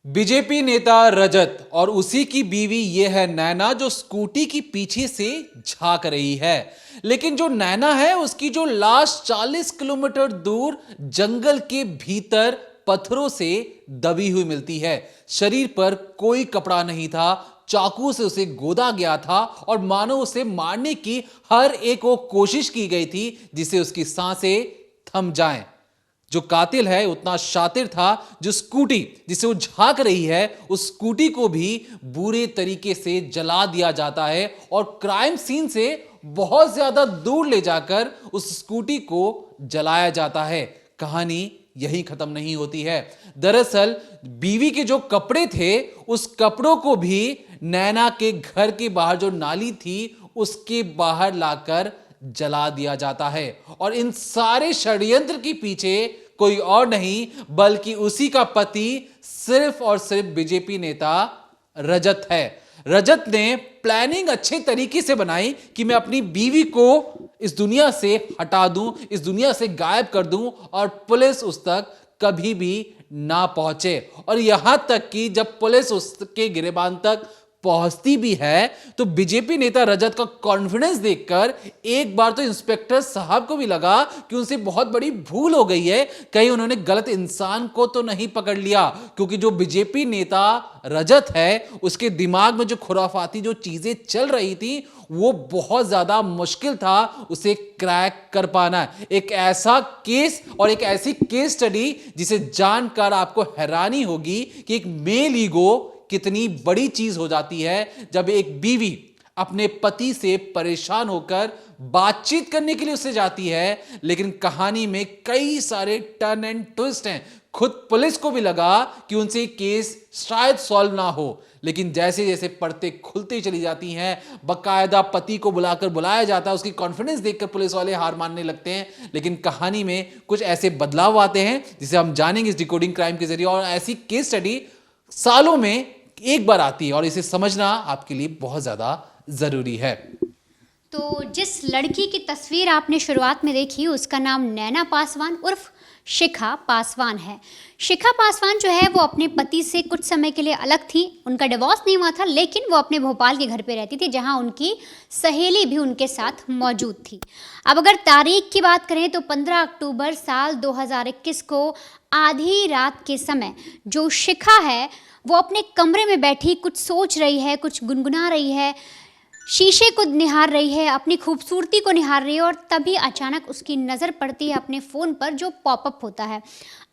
BJP नेता रजत और उसी की बीवी ये है नैना जो स्कूटी की पीछे से झांक रही है। लेकिन जो नैना है उसकी जो लाश 40 किलोमीटर दूर जंगल के भीतर पत्थरों से दबी हुई मिलती है। शरीर पर कोई कपड़ा नहीं था, चाकू से उसे गोदा गया था और मानो उसे मारने की हर एक वो कोशिश की गई थी जिससे उसकी सांसें थम जाएं। जो कातिल है उतना शातिर था, जो स्कूटी जिसे वो झांक रही है उस स्कूटी को भी बुरे तरीके से जला दिया जाता है और क्राइम सीन से बहुत ज्यादा दूर ले जाकर उस स्कूटी को जलाया जाता है। कहानी यही खत्म नहीं होती है। दरअसल बीवी के जो कपड़े थे उस कपड़ों को भी नैना के घर के बाहर जो नाली थी उसके बाहर लाकर जला दिया जाता है। और इन सारे षड्यंत्र के पीछे कोई और नहीं बल्कि उसी का पति सिर्फ और सिर्फ बीजेपी नेता रजत है। रजत ने प्लानिंग अच्छे तरीके से बनाई कि मैं अपनी बीवी को इस दुनिया से हटा दूं, इस दुनिया से गायब कर दूं और पुलिस उस तक कभी भी ना पहुंचे। और यहां तक कि जब पुलिस उसके गिरेबान तक पहुंचती भी है तो बीजेपी नेता रजत का कॉन्फिडेंस देखकर एक बार तो इंस्पेक्टर साहब को भी लगा कि उनसे बहुत बड़ी भूल हो गई है, कहीं उन्होंने गलत इंसान को तो नहीं पकड़ लिया। क्योंकि जो बीजेपी नेता रजत है उसके दिमाग में जो खुराफाती जो चीजें चल रही थी वो बहुत ज्यादा मुश्किल था उसे क्रैक कर पाना। एक ऐसा केस और एक ऐसी केस स्टडी जिसे जानकर आपको हैरानी होगी कि एक मेल ईगो कितनी बड़ी चीज हो जाती है जब एक बीवी अपने पति से परेशान होकर बातचीत करने के लिए उससे जाती है। लेकिन कहानी में कई सारे टर्न एंड ट्विस्ट हैं। खुद पुलिस को भी लगा कि उनसे केस शायद सॉल्व ना हो, लेकिन जैसे जैसे परतें खुलती चली जाती हैं, बकायदा पति को बुलाया जाता है, उसकी कॉन्फिडेंस देखकर पुलिस वाले हार मानने लगते हैं। लेकिन कहानी में कुछ ऐसे बदलाव आते हैं जिसे हम जानेंगे इस डिकोडिंग क्राइम के जरिए। और ऐसी केस स्टडी सालों में एक बार आती है और इसे समझना आपके लिए बहुत ज्यादा जरूरी है। तो जिस लड़की की तस्वीर आपने शुरुआत में देखी उसका नाम नैना पासवान उर्फ शिखा पासवान है। शिखा पासवान जो है वो अपने पति से कुछ समय के लिए अलग थी, उनका डिवोर्स नहीं हुआ था, लेकिन वो अपने भोपाल के घर पे रहती थी जहां उनकी सहेली भी उनके साथ मौजूद थी। अब अगर तारीख की बात करें तो 15 अक्टूबर साल 2021 को आधी रात के समय जो शिखा है वो अपने कमरे में बैठी कुछ सोच रही है, कुछ गुनगुना रही है, शीशे को निहार रही है, अपनी खूबसूरती को निहार रही है और तभी अचानक उसकी नज़र पड़ती है अपने फ़ोन पर जो पॉपअप होता है।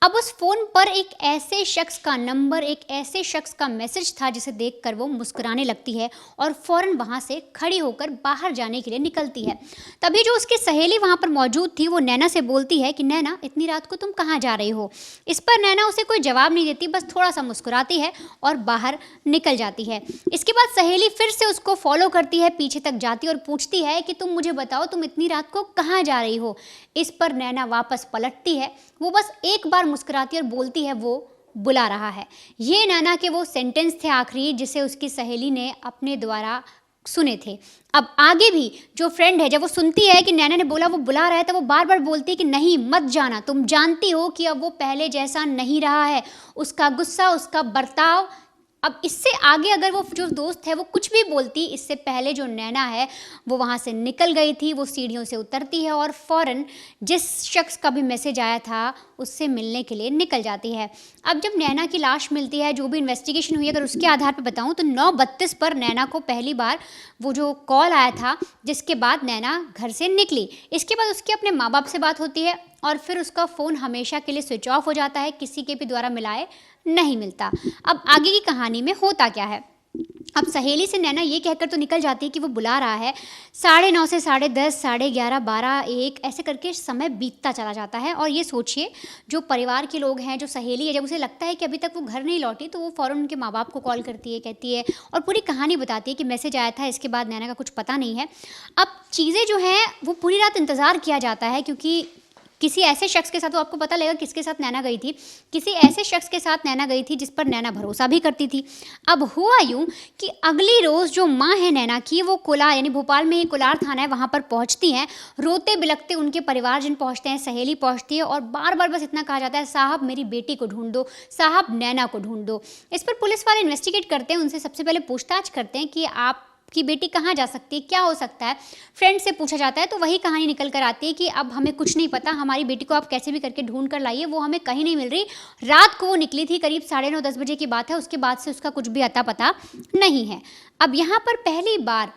अब उस फ़ोन पर एक ऐसे शख्स का नंबर, एक ऐसे शख्स का मैसेज था जिसे देखकर वो मुस्कुराने लगती है और फ़ौरन वहाँ से खड़ी होकर बाहर जाने के लिए निकलती है। तभी जो उसकी सहेली वहाँ पर मौजूद थी वो नैना से बोलती है कि नैना इतनी रात को तुम कहाँ जा रही हो। इस पर नैना उसे कोई जवाब नहीं देती, बस थोड़ा सा मुस्कुराती है और बाहर निकल जाती है। इसके बाद सहेली फिर से उसको फॉलो करती है, पीछे तक जाती है और पूछती है कि तुम मुझे बताओ तुम इतनी रात को कहाँ जा रही हो। इस पर नैना वापस पलटती है, वो बस एक बार मुस्कुराती है और बोलती है वो बुला रहा है। ये नैना के वो सेंटेंस थे आखिरी जिसे उसकी सहेली ने अपने द्वारा सुने थे। अब आगे भी जो फ्रेंड है जब वो सुनती है कि नैना ने बोला वो बुला रहा है तो वो बार बार बोलती है कि नहीं मत जाना, तुम जानती हो कि अब वो पहले जैसा नहीं रहा है, उसका गुस्सा, उसका बर्ताव। अब इससे आगे अगर वो जो दोस्त है वो कुछ भी बोलती, इससे पहले जो नैना है वो वहाँ से निकल गई थी। वो सीढ़ियों से उतरती है और फ़ौरन जिस शख्स का भी मैसेज आया था उससे मिलने के लिए निकल जाती है। अब जब नैना की लाश मिलती है, जो भी इन्वेस्टिगेशन हुई, अगर उसके आधार पर बताऊं तो 9:32 पर नैना को पहली बार वो जो कॉल आया था जिसके बाद नैना घर से निकली। इसके बाद उसके अपने माँ बाप से बात होती है और फिर उसका फ़ोन हमेशा के लिए स्विच ऑफ हो जाता है, किसी के भी द्वारा मिलाए नहीं मिलता। अब आगे की कहानी में होता क्या है। अब सहेली से नैना ये कहकर तो निकल जाती है कि वो बुला रहा है। 9:30 से 10:30, 11:30, 12, 1 ऐसे करके समय बीतता चला जाता है। और ये सोचिए जो परिवार के लोग हैं, जो सहेली है, जब उसे लगता है कि अभी तक वो घर नहीं लौटी तो वो फ़ौरन उनके माँ बाप को कॉल करती है, कहती है और पूरी कहानी बताती है कि मैसेज आया था, इसके बाद नैना का कुछ पता नहीं है। अब चीज़ें जो हैं वो पूरी रात इंतज़ार किया जाता है क्योंकि किसी ऐसे शख्स के साथ, वो आपको पता लगेगा किसके साथ नैना गई थी, किसी ऐसे शख्स के साथ नैना गई थी जिस पर नैना भरोसा भी करती थी। अब हुआ यूं कि अगली रोज़ जो माँ है नैना की, वो कोलार यानी भोपाल में ही कोलार थाना है, वहाँ पर पहुँचती हैं। रोते बिलखते उनके परिवारजन पहुँचते हैं, सहेली पहुँचती है और बार बार बस इतना कहा जाता है, साहब मेरी बेटी को ढूंढ दो, साहब नैना को ढूंढ दो। इस पर पुलिस वाले इन्वेस्टिगेट करते हैं, उनसे सबसे पहले पूछताछ करते हैं कि आप कि बेटी कहाँ जा सकती है, क्या हो सकता है। फ्रेंड से पूछा जाता है तो वही कहानी निकल कर आती है कि अब हमें कुछ नहीं पता, हमारी बेटी को आप कैसे भी करके ढूंढ कर लाइए, वो हमें कहीं नहीं मिल रही। रात को वो निकली थी, करीब 9:30-10 बजे की बात है, उसके बाद से उसका कुछ भी अता पता नहीं है। अब यहाँ पर पहली बार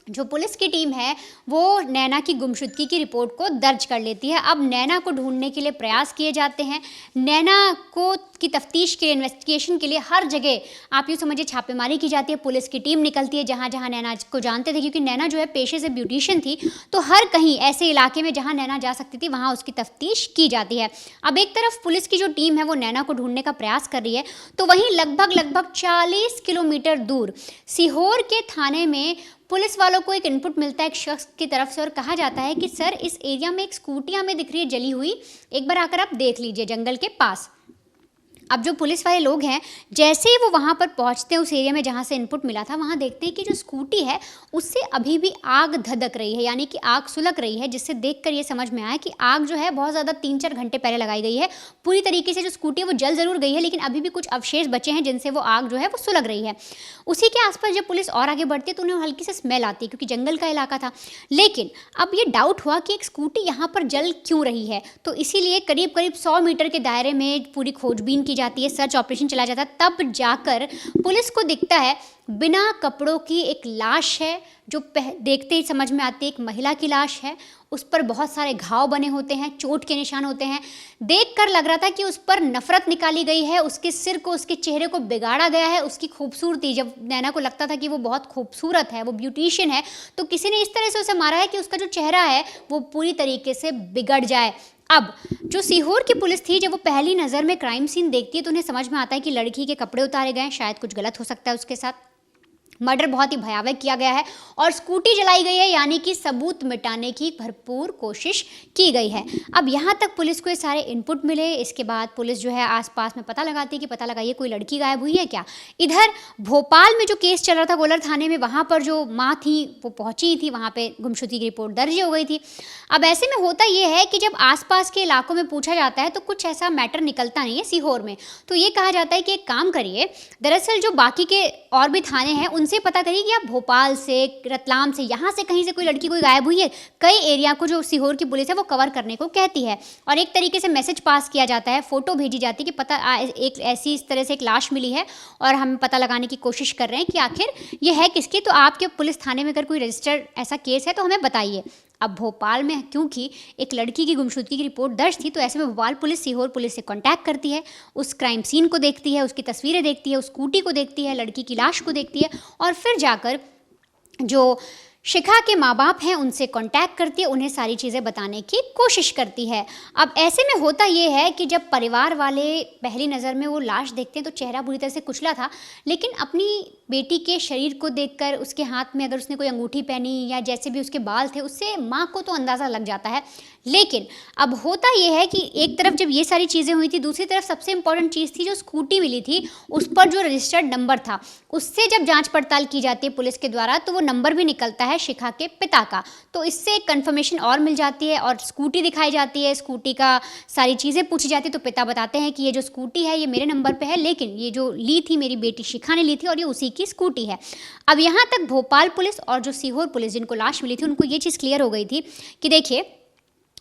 जो पुलिस की टीम है वो नैना की गुमशुदगी की रिपोर्ट को दर्ज कर लेती है। अब नैना को ढूंढने के लिए प्रयास किए जाते हैं। नैना को की तफ्तीश के लिए, इन्वेस्टिगेशन के लिए हर जगह आप यूँ समझिए छापेमारी की जाती है। पुलिस की टीम निकलती है जहाँ जहाँ नैना को जानते थे, क्योंकि नैना जो है पेशे से ब्यूटिशियन थी, तो हर कहीं ऐसे इलाके में जहाँ नैना जा सकती थी वहाँ उसकी तफ्तीश की जाती है। अब एक तरफ पुलिस की जो टीम है वो नैना को ढूंढने का प्रयास कर रही है, तो वहीं लगभग 40 किलोमीटर दूर सीहोर के थाने में पुलिस वालों को एक इनपुट मिलता है एक शख्स की तरफ से, और कहा जाता है कि सर इस एरिया में एक स्कूटी हमें दिख रही है जली हुई, एक बार आकर आप देख लीजिए जंगल के पास। अब जो पुलिस वाले लोग हैं, जैसे ही वो वहाँ पर पहुँचते हैं उस एरिया में जहाँ से इनपुट मिला था, वहाँ देखते हैं कि जो स्कूटी है उससे अभी भी आग धधक रही है, यानी कि आग सुलग रही है, जिससे देखकर ये समझ में आया कि आग जो है बहुत ज़्यादा 3-4 घंटे पहले लगाई गई है। पूरी तरीके से जो स्कूटी है वो जल ज़रूर गई है, लेकिन अभी भी कुछ अवशेष बचे हैं जिनसे वो आग जो है वो सुलग रही है। उसी के आसपास जब पुलिस और आगे बढ़ती है तो उन्हें हल्की सी स्मेल आती है, क्योंकि जंगल का इलाका था। लेकिन अब ये डाउट हुआ कि एक स्कूटी यहाँ पर जल क्यों रही है, तो इसीलिए करीब 100 मीटर के दायरे में पूरी खोजबीन की जाती है, सर्च ऑपरेशन चला जाता है। तब जाकर पुलिस को दिखता है बिना कपड़ों की एक लाश है, जो देखते ही समझ में आती है एक महिला की लाश है। उस पर बहुत सारे घाव बने होते हैं, चोट के निशान होते हैं। देखकर लग रहा था कि उस पर नफरत निकाली गई है, उसके सिर को, उसके चेहरे को बिगाड़ा गया है। उसकी खूबसूरती, जब नैना को लगता था कि वो बहुत खूबसूरत है, वो ब्यूटिशियन है, तो किसी ने इस तरह से उसे मारा है कि उसका जो चेहरा है वो पूरी तरीके से बिगड़ जाए। अब जो सीहोर की पुलिस थी, जब वो पहली नज़र में क्राइम सीन देखती है तो उन्हें समझ में आता है कि लड़की के कपड़े उतारे गए हैं, शायद कुछ गलत हो सकता है उसके साथ, मर्डर बहुत ही भयावह किया गया है और स्कूटी जलाई गई है, यानी कि सबूत मिटाने की भरपूर कोशिश की गई है। अब यहाँ तक पुलिस को ये सारे इनपुट मिले। इसके बाद पुलिस जो है आसपास में पता लगाती है कि पता लगाइए कोई लड़की गायब हुई है क्या। इधर भोपाल में जो केस चल रहा था कोलार थाने में, वहाँ पर जो माँ थी वो पहुँची थी, वहाँ पर गुमशुदगी की रिपोर्ट दर्ज हो गई थी। अब ऐसे में होता ये है कि जब आसपास के इलाकों में पूछा जाता है तो कुछ ऐसा मैटर निकलता नहीं है सीहोर में, तो ये कहा जाता है कि एक काम करिए, दरअसल जो बाकी के और भी थाने हैं उनसे पता करिए कि आप भोपाल से, रतलाम से, यहाँ से कहीं से कोई लड़की कोई गायब हुई है। कई एरिया को जो सीहोर की पुलिस है वो कवर करने को कहती है और एक तरीके से मैसेज पास किया जाता है, फोटो भेजी जाती है कि पता एक ऐसी इस तरह से एक लाश मिली है और हम पता लगाने की कोशिश कर रहे हैं कि आखिर ये है किसकी, तो आपके पुलिस थाने में अगर कोई रजिस्टर्ड ऐसा केस है तो हमें बताइए। अब भोपाल में क्योंकि एक लड़की की गुमशुदगी की रिपोर्ट दर्ज थी, तो ऐसे में भोपाल पुलिस सीहोर पुलिस से कांटेक्ट करती है, उस क्राइम सीन को देखती है, उसकी तस्वीरें देखती है, उस स्कूटी को देखती है, लड़की की लाश को देखती है और फिर जाकर जो शिखा के माँ बाप हैं उनसे कांटेक्ट करती है, उन्हें सारी चीज़ें बताने की कोशिश करती है। अब ऐसे में होता ये है कि जब परिवार वाले पहली नज़र में वो लाश देखते हैं तो चेहरा बुरी तरह से कुचला था, लेकिन अपनी बेटी के शरीर को देखकर, उसके हाथ में अगर उसने कोई अंगूठी पहनी या जैसे भी उसके बाल थे, उससे माँ को तो अंदाज़ा लग जाता है। लेकिन अब होता ये है कि एक तरफ जब ये सारी चीज़ें हुई थी, दूसरी तरफ सबसे इंपॉर्टेंट चीज़ थी जो स्कूटी मिली थी, उस पर जो रजिस्टर्ड नंबर था, उससे जब जांच पड़ताल की जाती है पुलिस के द्वारा तो वो नंबर भी निकलता है शिखा के पिता का, तो इससे कंफर्मेशन और मिल जाती है और स्कूटी दिखाई जाती है, स्कूटी का सारी चीज़ें पूछी जाती है, तो पिता बताते हैं कि ये जो स्कूटी है ये मेरे नंबर पे है, लेकिन ये जो ली थी मेरी बेटी शिखा ने ली थी और ये उसी की स्कूटी है। अब यहाँ तक भोपाल पुलिस और जो सीहोर पुलिस जिनको लाश मिली थी उनको ये चीज़ क्लियर हो गई थी कि देखिए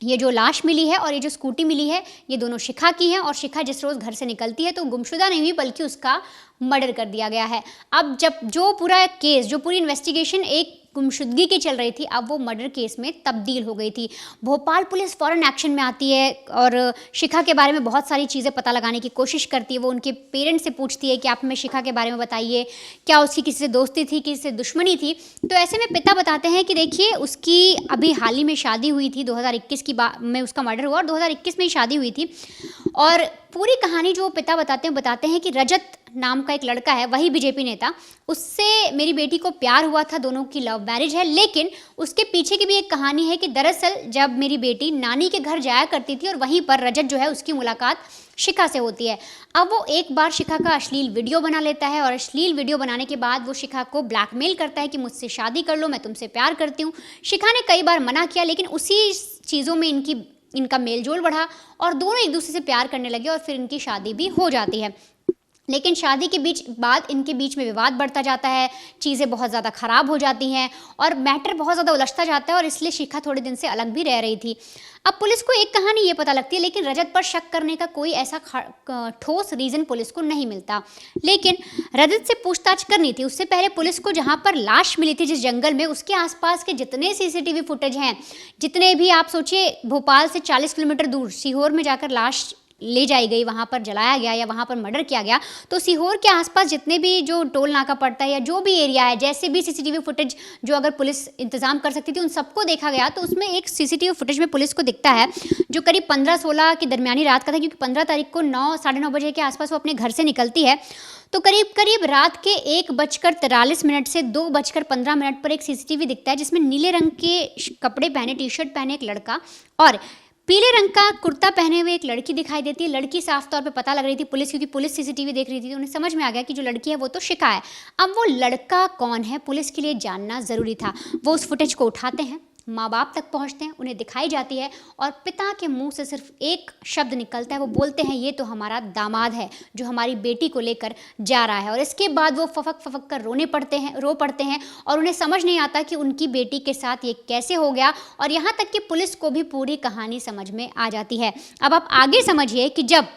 ये जो लाश मिली है और ये जो स्कूटी मिली है ये दोनों शिखा की हैं और शिखा जिस रोज़ घर से निकलती है तो गुमशुदा नहीं हुई बल्कि उसका मर्डर कर दिया गया है। अब जब जो पूरा केस, जो पूरी इन्वेस्टिगेशन एक गुमशुदगी की चल रही थी, अब वो मर्डर केस में तब्दील हो गई थी। भोपाल पुलिस फ़ौरन एक्शन में आती है और शिखा के बारे में बहुत सारी चीज़ें पता लगाने की कोशिश करती है। वो उनके पेरेंट्स से पूछती है कि आप हमें शिखा के बारे में बताइए, क्या उसकी किसी से दोस्ती थी, किसी से दुश्मनी थी। तो ऐसे में पिता बताते हैं कि देखिए उसकी अभी हाल ही में शादी हुई थी, 2021 में उसका मर्डर हुआ और 2021 में ही शादी हुई थी। और पूरी कहानी जो पिता बताते हैं कि रजत नाम का एक लड़का है, वही बीजेपी नेता, उससे मेरी बेटी को प्यार हुआ था, दोनों की लव मैरिज है। लेकिन उसके पीछे की भी एक कहानी है कि दरअसल जब मेरी बेटी नानी के घर जाया करती थी और वहीं पर रजत जो है उसकी मुलाकात शिखा से होती है। अब वो एक बार शिखा का अश्लील वीडियो बना लेता है और अश्लील वीडियो बनाने के बाद वो शिखा को ब्लैकमेल करता है कि मुझसे शादी कर लो, मैं तुमसे प्यार करती हूँ। शिखा ने कई बार मना किया, लेकिन उसी चीज़ों में इनका मेलजोल बढ़ा और दोनों एक दूसरे से प्यार करने लगे और फिर इनकी शादी भी हो जाती है। लेकिन शादी के बाद इनके बीच में विवाद बढ़ता जाता है, चीज़ें बहुत ज़्यादा ख़राब हो जाती हैं और मैटर बहुत ज़्यादा उलझता जाता है और इसलिए शिखा थोड़े दिन से अलग भी रह रही थी। अब पुलिस को एक कहानी ये पता लगती है, लेकिन रजत पर शक करने का कोई ऐसा ठोस रीज़न पुलिस को नहीं मिलता। लेकिन रजत से पूछताछ करनी थी। उससे पहले पुलिस को जहाँ पर लाश मिली थी जिस जंगल में, उसके आसपास के जितने सीसीटीवी फुटेज हैं, जितने भी आप सोचिए भोपाल से 40 किलोमीटर दूर सीहोर में जाकर लाश ले जाई गई, वहाँ पर जलाया गया या वहाँ पर मर्डर किया गया, तो सीहोर के आसपास जितने भी जो टोल नाका पड़ता है या जो भी एरिया है, जैसे भी सीसीटीवी फुटेज जो अगर पुलिस इंतजाम कर सकती थी उन सबको देखा गया, तो उसमें एक सीसीटीवी फुटेज में पुलिस को दिखता है जो करीब 15-16 की दरमियानी रात का था, क्योंकि 15 तारीख को 9-9:30 बजे के आसपास वो अपने घर से निकलती है। तो करीब रात के 1:43 से 2:15 पर एक सीसीटीवी दिखता है जिसमें नीले रंग के कपड़े पहने, टी शर्ट पहने एक लड़का और पीले रंग का कुर्ता पहने हुए एक लड़की दिखाई देती है। लड़की साफ तौर पे पता लग रही थी पुलिस, क्योंकि पुलिस सीसीटीवी देख रही थी, तो उन्हें समझ में आ गया कि जो लड़की है वो तो शिखा है। अब वो लड़का कौन है पुलिस के लिए जानना ज़रूरी था। वो उस फुटेज को उठाते हैं, माँ बाप तक पहुँचते हैं, उन्हें दिखाई जाती है और पिता के मुंह से सिर्फ एक शब्द निकलता है। वो बोलते हैं ये तो हमारा दामाद है जो हमारी बेटी को लेकर जा रहा है। और इसके बाद वो फफक कर रो पड़ते हैं और उन्हें समझ नहीं आता कि उनकी बेटी के साथ ये कैसे हो गया। और यहाँ तक कि पुलिस को भी पूरी कहानी समझ में आ जाती है। अब आप आगे समझिए कि जब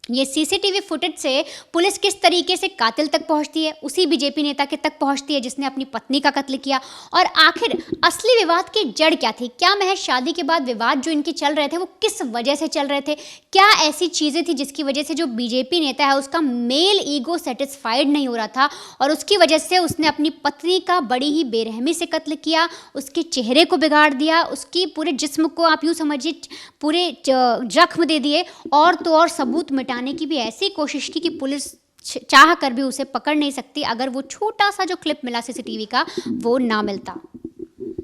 ये सीसीटीवी फुटेज से पुलिस किस तरीके से कातिल तक पहुंचती है, उसी बीजेपी नेता के तक पहुंचती है जिसने अपनी पत्नी का कत्ल किया। और आखिर असली विवाद की जड़ क्या थी? क्या महज शादी के बाद विवाद जो इनके चल रहे थे वो किस वजह से चल रहे थे? क्या ऐसी चीज़ें थी जिसकी वजह से जो बीजेपी नेता है उसका मेल ईगो सेटिस्फाइड नहीं हो रहा था और उसकी वजह से उसने अपनी पत्नी का बड़ी ही बेरहमी से कत्ल किया, उसके चेहरे को बिगाड़ दिया, उसकी पूरे जिस्म को आप यूँ समझिए पूरे जख्म दे दिए और तो और सबूत मिटाने की भी ऐसी कोशिश की कि पुलिस चाह कर भी उसे पकड़ नहीं सकती अगर वो छोटा सा जो क्लिप मिला सीसीटीवी का वो ना मिलता।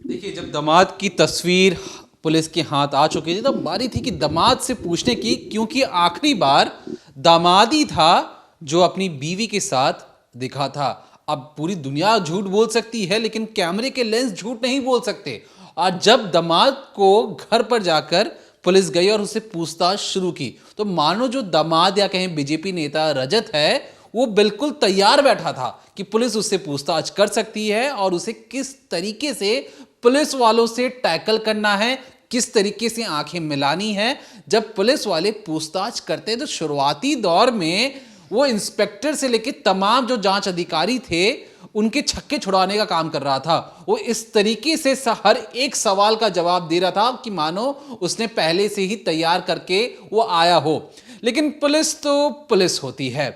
देखिए, जब दामाद की तस्वीर पुलिस के हाथ आ चुकी थी तब बारी थी कि दामाद से पूछने की, क्योंकि आखिरी बार दामाद ही था जो अपनी बीवी के साथ दिखा था। अब पूरी दुनिया झूठ बोल सकती है लेकिन कैमरे के लेंस झूठ नहीं बोल सकते। आज जब दामाद को घर पर जाकर पुलिस गई और उससे पूछताछ शुरू की तो मानो जो दामाद या कहें बीजेपी नेता रजत है वो बिल्कुल तैयार बैठा था कि पुलिस उससे पूछताछ कर सकती है और उसे किस तरीके से पुलिस वालों से टैकल करना है, किस तरीके से आंखें मिलानी है। जब पुलिस वाले पूछताछ करते तो शुरुआती दौर में वो इंस्पेक्टर से लेकर तमाम जो जांच अधिकारी थे उनके छक्के छुड़ाने का काम कर रहा था। वो इस तरीके से हर एक सवाल का जवाब दे रहा था कि मानो उसने पहले से ही तैयार करके वो आया हो। लेकिन पुलिस तो पुलिस होती है।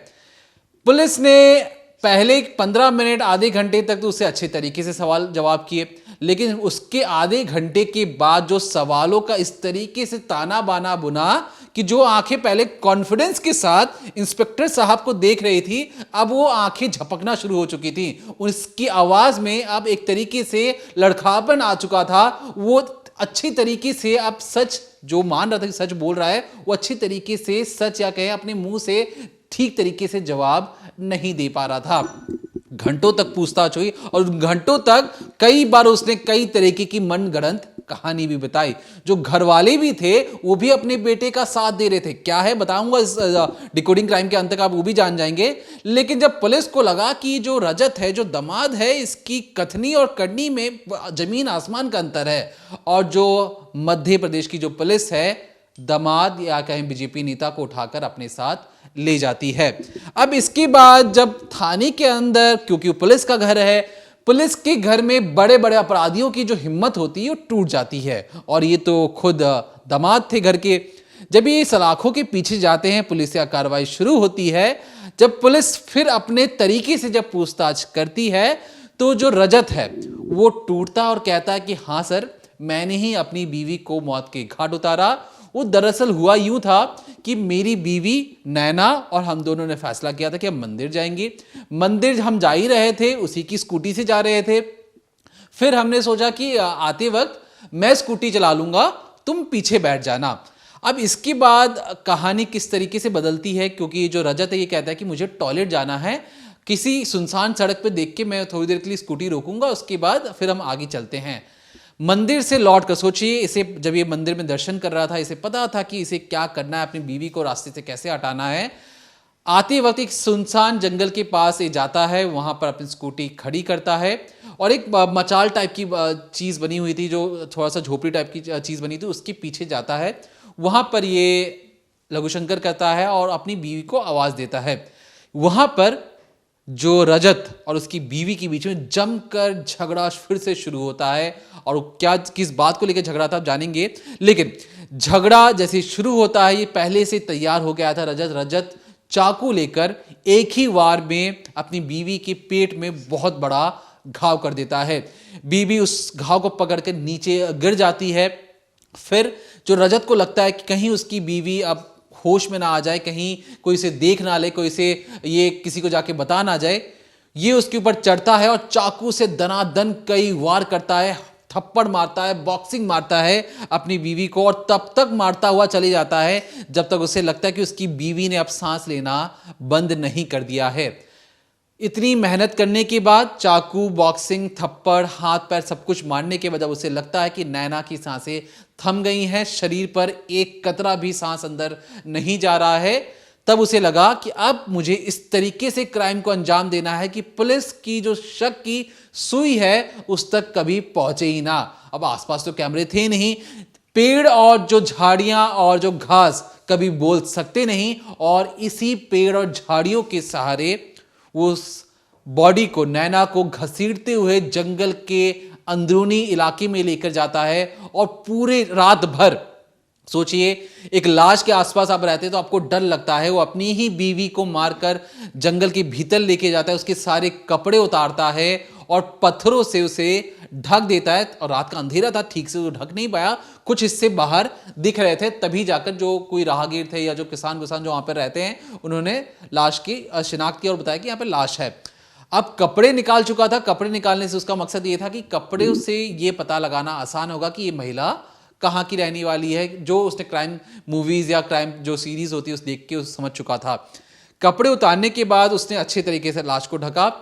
पुलिस ने पहले 15 मिनट आधे घंटे तक तो उससे अच्छे तरीके से सवाल जवाब किए, लेकिन उसके आधे घंटे के बाद जो सवालों का इस तरीके से ताना बाना बुना कि जो आंखें पहले कॉन्फिडेंस के साथ इंस्पेक्टर साहब को देख रही थी अब वो आंखें झपकना शुरू हो चुकी थी। उसकी आवाज में अब एक तरीके से लड़खापन आ चुका था। वो अच्छी तरीके से अब सच जो मान रहा था कि सच बोल रहा है वो अच्छी तरीके से सच या कहें अपने मुंह से ठीक तरीके से जवाब नहीं दे पा रहा था। घंटों तक पूछताछ हुई और घंटों तक कई बार उसने कई तरीके की मनगढ़ंत कहानी भी बताई। जो घर वाले भी थे वो भी अपने बेटे का साथ दे रहे थे। क्या है बताऊंगा इस डिकोडिंग क्राइम के अंत तक, आप वो भी जान जाएंगे। लेकिन जब पुलिस को लगा कि जो रजत है, जो दामाद है, इसकी कथनी और करनी में जमीन आसमान का अंतर है और जो मध्य प्रदेश की जो पुलिस है दामाद या कहें बीजेपी नेता को उठाकर अपने साथ ले जाती है। अब इसके बाद जब थाने के अंदर, क्योंकि पुलिस का घर है, पुलिस के घर में बड़े बड़े अपराधियों की जो हिम्मत होती है वो टूट जाती है। और ये तो खुद दामाद थे घर के। जब ये सलाखों के पीछे जाते हैं, पुलिस या कार्रवाई शुरू होती है। जब पुलिस फिर अपने तरीके से जब पूछताछ करती है तो जो रजत है वो टूटता और कहता है कि हाँ सर, मैंने ही अपनी बीवी को मौत के घाट उतारा। वो दरअसल हुआ यूं था कि मेरी बीवी नैना और हम दोनों ने फैसला किया था कि हम मंदिर जाएंगे। मंदिर हम जा ही रहे थे, उसी की स्कूटी से जा रहे थे। फिर हमने सोचा कि आते वक्त मैं स्कूटी चला लूंगा, तुम पीछे बैठ जाना। अब इसके बाद कहानी किस तरीके से बदलती है, क्योंकि जो रजत है ये कहता है कि मुझे टॉयलेट जाना है, किसी सुनसान सड़क पे देख के मैं थोड़ी देर के लिए स्कूटी रोकूंगा, उसके बाद फिर हम आगे चलते हैं। मंदिर से लौट कर सोचिए, इसे जब ये मंदिर में दर्शन कर रहा था, इसे पता था कि इसे क्या करना है, अपनी बीवी को रास्ते से कैसे हटाना है। आते वक्त एक सुनसान जंगल के पास ये जाता है, वहां पर अपनी स्कूटी खड़ी करता है और एक मचाल टाइप की चीज़ बनी हुई थी, जो थोड़ा सा झोपड़ी टाइप की चीज़ बनी थी, उसके पीछे जाता है। वहां पर ये लघुशंकर करता है और अपनी बीवी को आवाज़ देता है। वहां पर जो रजत और उसकी बीवी के बीच में जमकर झगड़ा फिर से शुरू होता है, और क्या किस बात को लेकर झगड़ा था आप जानेंगे। लेकिन झगड़ा जैसे शुरू होता है, ये पहले से तैयार हो गया था रजत चाकू लेकर एक ही वार में अपनी बीवी के पेट में बहुत बड़ा घाव कर देता है। बीवी उस घाव को पकड़ कर नीचे गिर जाती है। फिर जो रजत को लगता है कि कहीं उसकी बीवी अब होश में ना आ जाए, कहीं कोई इसे देख ना ले, कोई इसे ये किसी को जाके बता ना जाए, ये उसके ऊपर चढ़ता है और चाकू से दनादन कई वार करता है, थप्पड़ मारता है, बॉक्सिंग मारता है अपनी बीवी को, और तब तक मारता हुआ चले जाता है जब तक उसे लगता है कि उसकी बीवी ने अब सांस लेना बंद नहीं कर दिया है। इतनी मेहनत करने के बाद, चाकू, बॉक्सिंग, थप्पड़, हाथ पैर सब कुछ मारने के बाद जब उसे लगता है कि नैना की सांसें थम गई हैं, शरीर पर एक कतरा भी सांस अंदर नहीं जा रहा है, तब उसे लगा कि अब मुझे इस तरीके से क्राइम को अंजाम देना है कि पुलिस की जो शक की सुई है उस तक कभी पहुंचे ही ना। अब आसपास तो कैमरे थे नहीं, पेड़ और जो झाड़ियां और जो घास कभी बोल सकते नहीं, और इसी पेड़ और झाड़ियों के सहारे उस बॉडी को, नैना को घसीटते हुए जंगल के अंदरूनी इलाके में लेकर जाता है। और पूरे रात भर सोचिए, एक लाश के आसपास आप रहते तो आपको डर लगता है, वो अपनी ही बीवी को मारकर जंगल के भीतर लेके जाता है, उसके सारे कपड़े उतारता है और पत्थरों से उसे ढक देता है। और रात का अंधेरा था, ठीक से वो ढक नहीं पाया, कुछ हिस्से बाहर दिख रहे थे, तभी जाकर जो कोई राहगीर थे या जो किसान जो वहां पर रहते हैं, उन्होंने लाश की शिनाख्त की और बताया कि यहाँ पे लाश है। अब कपड़े निकाल चुका था, कपड़े निकालने से उसका मकसद ये था कि कपड़े से ये पता लगाना आसान होगा कि ये महिला कहाँ की रहने वाली है, जो उसने क्राइम मूवीज या क्राइम जो सीरीज होती है उस देख के उस समझ चुका था। कपड़े उतारने के बाद उसने अच्छे तरीके से लाश को ढका।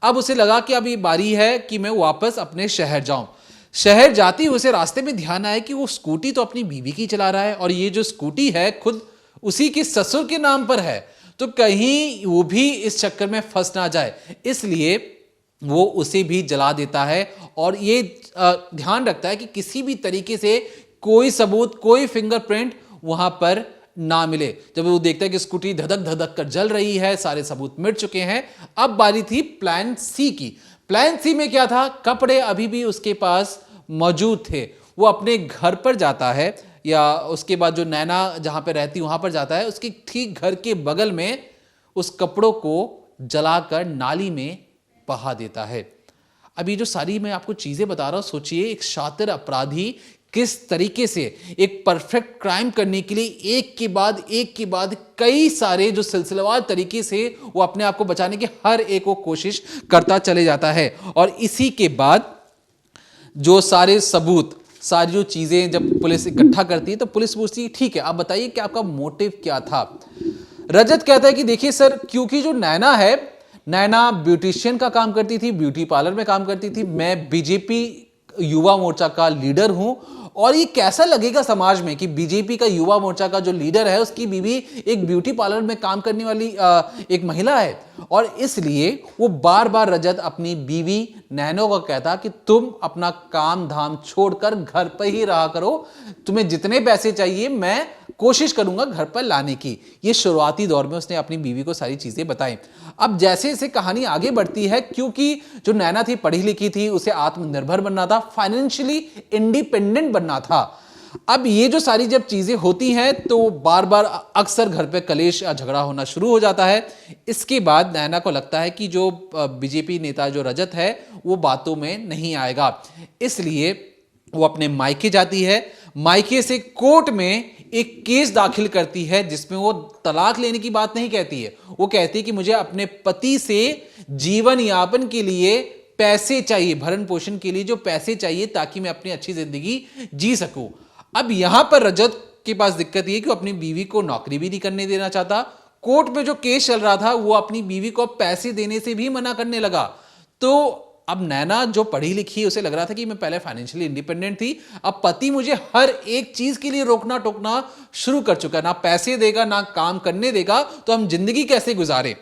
अब उसे लगा कि अब ये बारी है कि मैं वापस अपने शहर जाऊं। शहर जाती हुए उसे रास्ते में ध्यान आया कि वो स्कूटी तो अपनी बीवी की चला रहा है, और ये जो स्कूटी है खुद उसी के ससुर के नाम पर है, तो कहीं वो भी इस चक्कर में फंस ना जाए, इसलिए वो उसे भी जला देता है। और ये ध्यान रखता है कि किसी भी तरीके से कोई सबूत, कोई फिंगरप्रिंट वहां पर ना मिले। जब वो देखता है कि स्कूटी धधक धधक कर जल रही है, सारे सबूत मिट चुके हैं, अब बारी थी प्लान सी की। प्लान सी में क्या था, कपड़े अभी भी उसके पास मौजूद थे। वो अपने घर पर जाता है, या उसके बाद जो नैना जहां पे रहती वहां पर जाता है, उसके ठीक घर के बगल में उस कपड़ों को जलाकर नाली में बहा देता है। अभी जो सारी मैं आपको चीजें बता रहा हूं, सोचिए एक शातिर अपराधी किस तरीके से एक परफेक्ट क्राइम करने के लिए एक के बाद कई सारे जो सिलसिलेवार तरीके से वो अपने आप को बचाने की हर एक वो कोशिश करता चले जाता है। और इसी के बाद जो सारे सबूत, सारी जो चीजें जब पुलिस इकट्ठा करती है, तो पुलिस पूछती है ठीक है आप बताइए कि आपका मोटिव क्या था। रजत कहता है कि देखिए सर, क्योंकि जो नैना है, नैना ब्यूटिशियन का काम करती थी, ब्यूटी पार्लर में काम करती थी, मैं बीजेपी युवा मोर्चा का लीडर हूं, और ये कैसा लगेगा समाज में कि बीजेपी का युवा मोर्चा का जो लीडर है उसकी बीवी एक ब्यूटी पार्लर में काम करने वाली एक महिला है। और इसलिए वो बार बार रजत अपनी बीवी नैनो को कहता कि तुम अपना काम धाम छोड़कर घर पर ही रहा करो, तुम्हें जितने पैसे चाहिए मैं कोशिश करूंगा घर पर लाने की। ये शुरुआती दौर में उसने अपनी बीवी को सारी चीजें बताई। अब जैसे जैसे कहानी आगे बढ़ती है, क्योंकि जो नैना थी पढ़ी लिखी थी, उसे आत्मनिर्भर बनना था, फाइनेंशियली इंडिपेंडेंट बनना था। अब ये जो सारी जब चीजें होती हैं तो बार बार अक्सर घर पे कलेश या झगड़ा होना शुरू हो जाता है। इसके बाद नैना को लगता है कि जो बीजेपी नेता जो रजत है वो बातों में नहीं आएगा, इसलिए वो अपने मायके जाती है। मायके से कोर्ट में एक केस दाखिल करती है जिसमें वो तलाक लेने की बात नहीं कहती है, वो कहती है कि मुझे अपने पति से जीवन यापन के लिए पैसे चाहिए, भरण पोषण के लिए जो पैसे चाहिए ताकि मैं अपनी अच्छी जिंदगी जी सकूं। अब यहां पर रजत के पास दिक्कत ये कि वो अपनी बीवी को नौकरी भी नहीं करने देना चाहता। कोर्ट में जो केस चल रहा था वो अपनी बीवी को पैसे देने से भी मना करने लगा। तो अब नैना जो पढ़ी लिखी, उसे लग रहा था कि मैं पहले फाइनेंशियली इंडिपेंडेंट थी, अब पति मुझे हर एक चीज के लिए रोकना टोकना शुरू कर चुका है, ना पैसे देगा ना काम करने देगा, तो हम जिंदगी कैसे गुजारे,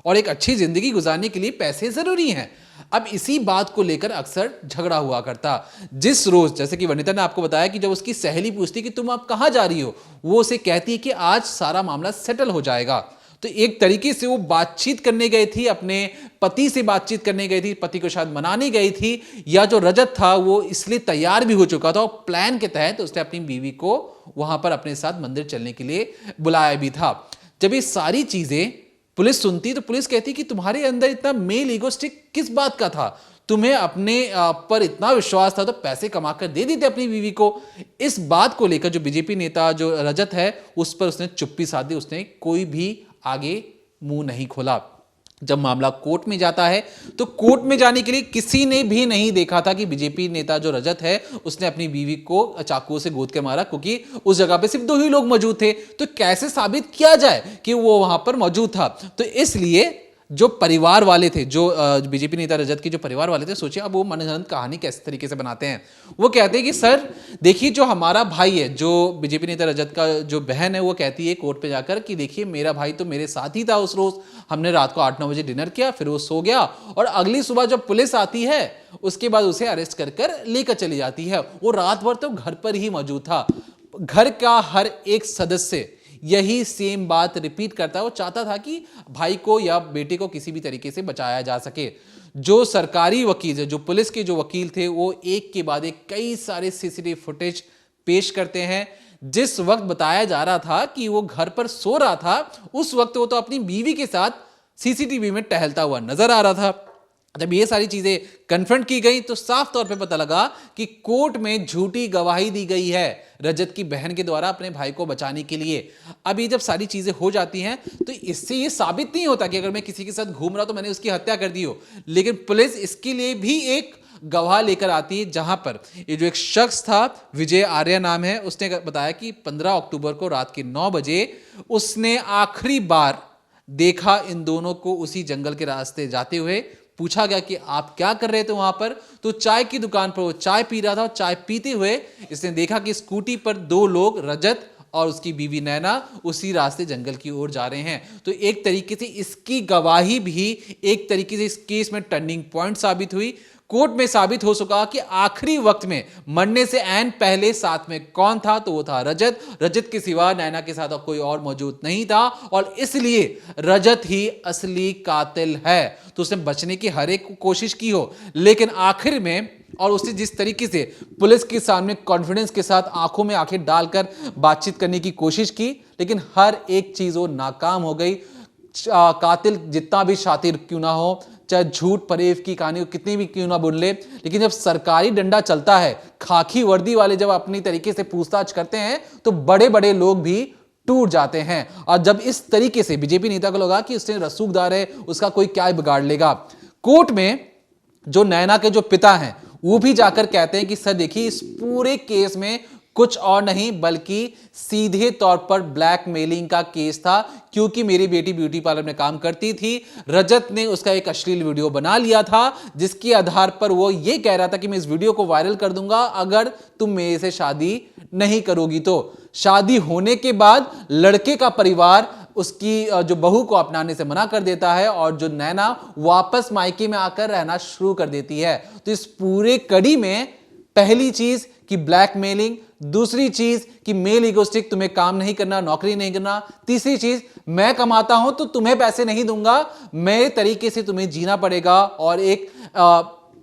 और एक अच्छी जिंदगी गुजारने के लिए पैसे जरूरी हैं। अब इसी बात को लेकर अक्सर झगड़ा हुआ करता। जिस रोज, जैसे कि वनिता ने आपको बताया कि जब उसकी सहेली पूछती कि तुम अब कहां जा रही हो, वो उसे कहती है कि आज सारा मामला सेटल हो जाएगा। तो एक तरीके से वो बातचीत करने गई थी, अपने पति से बातचीत करने गई थी, पति को शायद मनाने गई थी, या जो रजत था वो इसलिए तैयार भी हो चुका था और प्लान के तहत उसने अपनी बीवी को वहां पर अपने साथ मंदिर चलने के लिए बुलाया भी था। जब ये सारी चीजें पुलिस सुनती तो पुलिस कहती कि तुम्हारे अंदर इतना मेल ईगोस्टिक किस बात का था, तुम्हें अपने पर इतना विश्वास था तो पैसे कमाकर दे देते अपनी बीवी को। इस बात को लेकर जो बीजेपी नेता जो रजत है उस पर उसने चुप्पी साध दी, उसने कोई भी आगे मुंह नहीं खोला। जब मामला कोर्ट में जाता है तो कोर्ट में जाने के लिए किसी ने भी नहीं देखा था कि बीजेपी नेता जो रजत है उसने अपनी बीवी को चाकुओं से गोद के मारा, क्योंकि उस जगह पे सिर्फ 2 ही लोग मौजूद थे। तो कैसे साबित किया जाए कि वो वहां पर मौजूद था। तो इसलिए जो परिवार वाले थे, जो बीजेपी नेता रजत के जो परिवार वाले थे, सोचिए अब वो मनगढ़ंत कहानी किस तरीके से बनाते हैं। वो कहते हैं कि सर देखिए, जो हमारा भाई है, जो बीजेपी नेता रजत का जो बहन है, वो कहती है कोर्ट पे जाकर कि देखिए मेरा भाई तो मेरे साथ ही था उस रोज, हमने रात को 8-9 बजे डिनर किया, फिर वो सो गया और अगली सुबह जब पुलिस आती है उसके बाद उसे अरेस्ट कर लेकर चली जाती है। वो रात भर तो घर पर ही मौजूद था। घर का हर एक सदस्य यही सेम बात रिपीट करता है। वो चाहता था कि भाई को या बेटे को किसी भी तरीके से बचाया जा सके। जो सरकारी वकील, जो पुलिस के जो वकील थे, वो एक के बाद एक कई सारे सीसीटीवी फुटेज पेश करते हैं। जिस वक्त बताया जा रहा था कि वो घर पर सो रहा था, उस वक्त वो तो अपनी बीवी के साथ सीसीटीवी में टहलता हुआ नजर आ रहा था। जब ये सारी चीजें कन्फ्रंट की गई तो साफ तौर पे पता लगा कि कोर्ट में झूठी गवाही दी गई है रजत की बहन के द्वारा अपने भाई को बचाने के लिए। अब ये जब सारी चीजें हो जाती हैं तो इससे ये साबित नहीं होता कि अगर मैं किसी के साथ घूम रहा तो मैंने उसकी हत्या कर दी हो, लेकिन पुलिस इसके लिए भी एक गवाह लेकर आती है, जहां पर ये जो एक शख्स था, विजय आर्य नाम है, उसने बताया कि 15 अक्टूबर को रात के 9 बजे उसने आखिरी बार देखा इन दोनों को उसी जंगल के रास्ते जाते हुए। पूछा गया कि आप क्या कर रहे थे वहां पर, तो चाय की दुकान पर वो चाय पी रहा था। चाय पीते हुए इसने देखा कि स्कूटी पर 2 लोग, रजत और उसकी बीवी नैना, उसी रास्ते जंगल की ओर जा रहे हैं। तो एक तरीके से इसकी गवाही भी एक तरीके से इस केस में टर्निंग पॉइंट साबित हुई। कोर्ट में साबित हो सका कि आखिरी वक्त में मरने से ऐन पहले साथ में कौन था, तो वो था रजत। रजत के सिवा नैना के साथ कोई और मौजूद नहीं था और इसलिए रजत ही असली कातिल है। तो उसने बचने की हर एक कोशिश की हो, लेकिन आखिर में, और उसने जिस तरीके से पुलिस के सामने कॉन्फिडेंस के साथ आंखों में आंखें डालकर बातचीत करने की कोशिश की, लेकिन हर एक चीज वो नाकाम हो गई। कातिल जितना भी शातिर क्यों ना हो, चाहे झूठ फरेब की कहानी कितनी भी क्यों ना बुन ले, लेकिन जब सरकारी डंडा चलता है, खाकी वर्दी वाले जब अपनी तरीके से पूछताछ करते हैं तो बड़े बड़े लोग भी टूट जाते हैं। और जब इस तरीके से बीजेपी नेता को लगा कि उसने रसूखदार है, उसका कोई क्या बिगाड़ लेगा, कोर्ट में जो नैना के जो पिता हैं वो भी जाकर कहते हैं कि सर देखिए, इस पूरे केस में कुछ और नहीं बल्कि सीधे तौर पर ब्लैकमेलिंग का केस था, क्योंकि मेरी बेटी ब्यूटी पार्लर में काम करती थी। रजत ने उसका एक अश्लील वीडियो बना लिया था, जिसके आधार पर वो ये कह रहा था कि मैं इस वीडियो को वायरल कर दूंगा अगर तुम मेरे से शादी नहीं करोगी। तो शादी होने के बाद लड़के का परिवार उसकी जो बहू को अपनाने से मना कर देता है और जो नैना वापस मायके में आकर रहना शुरू कर देती है। तो इस पूरे कड़ी में पहली चीज कि ब्लैकमेलिंग, दूसरी चीज कि मेल ईगोस्टिक, तुम्हें काम नहीं करना, नौकरी नहीं करना, तीसरी चीज मैं कमाता हूं तो तुम्हें पैसे नहीं दूंगा, मेरे तरीके से तुम्हें जीना पड़ेगा। और एक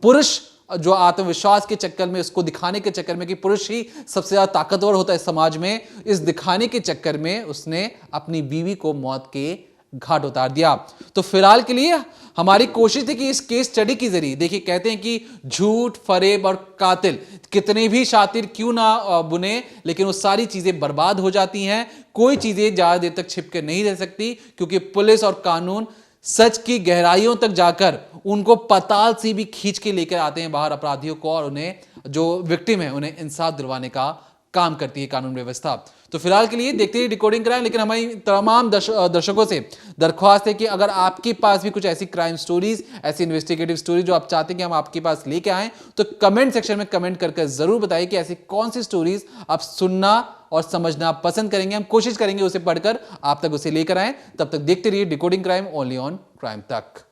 पुरुष जो आत्मविश्वास के चक्कर में, उसको दिखाने के चक्कर में कि पुरुष ही सबसे ज्यादा ताकतवर होता है समाज में, इस दिखाने के चक्कर में उसने अपनी बीवी को मौत के घाट उतार दिया। तो फिलहाल के लिए हमारी कोशिश थी कि इस केस स्टडी के जरिए, देखिए कहते हैं कि झूठ, फरेब और कातिल कितने भी शातिर क्यों ना बुने, लेकिन वो सारी चीजें बर्बाद हो जाती हैं। कोई चीजें ज्यादा देर तक छिप के नहीं रह सकती, क्योंकि पुलिस और कानून सच की गहराइयों तक जाकर उनको पाताल से भी खींच के लेकर आते हैं बाहर अपराधियों को, और उन्हें जो विक्टिम है उन्हें इंसाफ दिलवाने का काम करती है कानून व्यवस्था। तो फिलहाल के लिए देखते हैं डिकोडिंग क्राइम, लेकिन हमारी तमाम दर्शकों से दरख्वास्त है कि अगर आपके पास भी कुछ ऐसी क्राइम स्टोरीज, ऐसी इन्वेस्टिगेटिव स्टोरी जो आप चाहते हैं कि हम आपके पास लेके आएं, तो कमेंट सेक्शन में कमेंट करके जरूर बताइए कि ऐसी कौन सी स्टोरीज आप सुनना और समझना पसंद करेंगे। हम कोशिश करेंगे उसे पढ़कर आप तक उसे लेकर आएं। तब तक देखते रहिए decoding crime, only on crime तक।